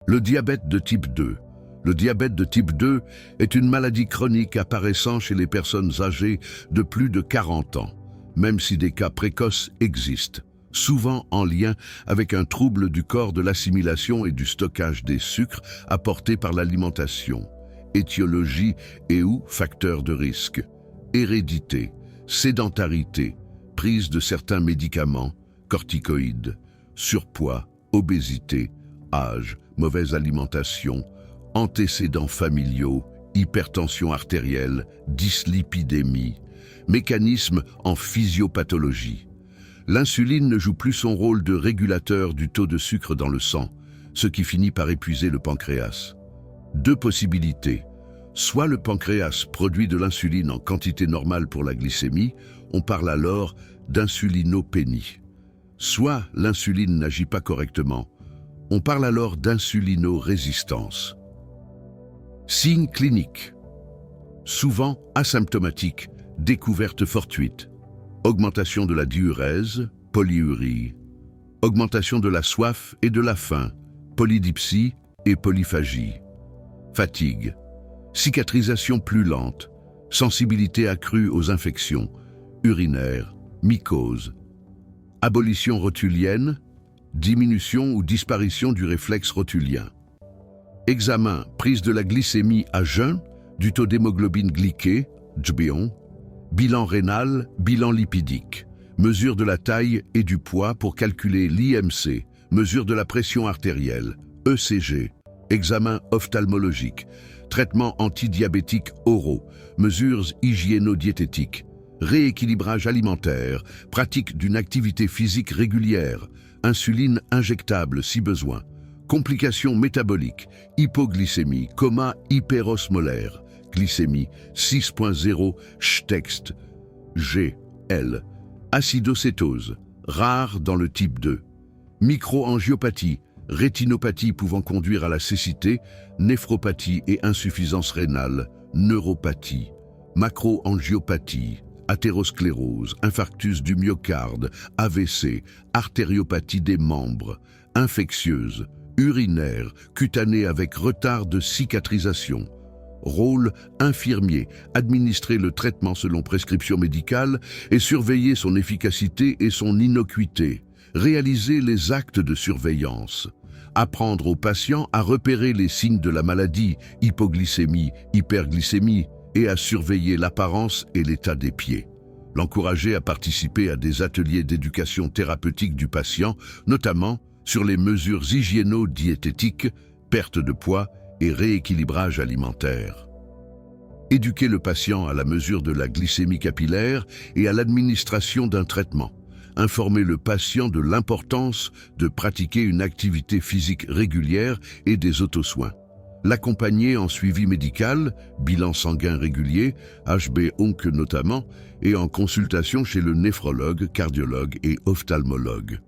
Le diabète de type 2. Le diabète de type 2 est une maladie chronique apparaissant chez les personnes âgées de plus de 40 ans, même si des cas précoces existent, souvent en lien avec un trouble du corps de l'assimilation et du stockage des sucres apportés par l'alimentation. Étiologie et ou facteurs de risque. Hérédité, sédentarité, prise de certains médicaments, corticoïdes, surpoids, obésité, âge, mauvaise alimentation, antécédents familiaux, hypertension artérielle, dyslipidémie, mécanismes en physiopathologie. L'insuline ne joue plus son rôle de régulateur du taux de sucre dans le sang, ce qui finit par épuiser le pancréas. Deux possibilités. Soit le pancréas produit de l'insuline en quantité normale pour la glycémie, on parle alors d'insulinopénie. Soit l'insuline n'agit pas correctement, on parle alors d'insulinorésistance. Signes cliniques. Souvent asymptomatiques, découverte fortuite. Augmentation de la diurèse, polyurie. Augmentation de la soif et de la faim, polydipsie et polyphagie. Fatigue. Cicatrisation plus lente. Sensibilité accrue aux infections, urinaires, mycoses. Abolition rotulienne, diminution ou disparition du réflexe rotulien. Examen, prise de la glycémie à jeun, du taux d'hémoglobine glyquée, HbA1, bilan rénal, bilan lipidique, mesure de la taille et du poids pour calculer l'IMC, mesure de la pression artérielle, ECG, examen ophtalmologique, traitements antidiabétiques oraux, mesures hygiéno-diététiques, rééquilibrage alimentaire, pratique d'une activité physique régulière, insuline injectable si besoin, complications métaboliques, hypoglycémie, coma hyperosmolaire, glycémie 6.0, Ch-texte, G-L, acidocétose, rare dans le type 2, microangiopathie, rétinopathie pouvant conduire à la cécité, néphropathie et insuffisance rénale, neuropathie, macroangiopathie, athérosclérose, infarctus du myocarde, AVC, artériopathie des membres, infectieuse, urinaire, cutanée avec retard de cicatrisation. Rôle infirmier, administrer le traitement selon prescription médicale et surveiller son efficacité et son innocuité. Réaliser les actes de surveillance. Apprendre aux patients à repérer les signes de la maladie, hypoglycémie, hyperglycémie, et à surveiller l'apparence et l'état des pieds. L'encourager à participer à des ateliers d'éducation thérapeutique du patient, notamment sur les mesures hygiéno-diététiques, perte de poids et rééquilibrage alimentaire. Éduquer le patient à la mesure de la glycémie capillaire et à l'administration d'un traitement. Informer le patient de l'importance de pratiquer une activité physique régulière et des autosoins. L'accompagner en suivi médical, bilan sanguin régulier, HbA1c notamment, et en consultation chez le néphrologue, cardiologue et ophtalmologue.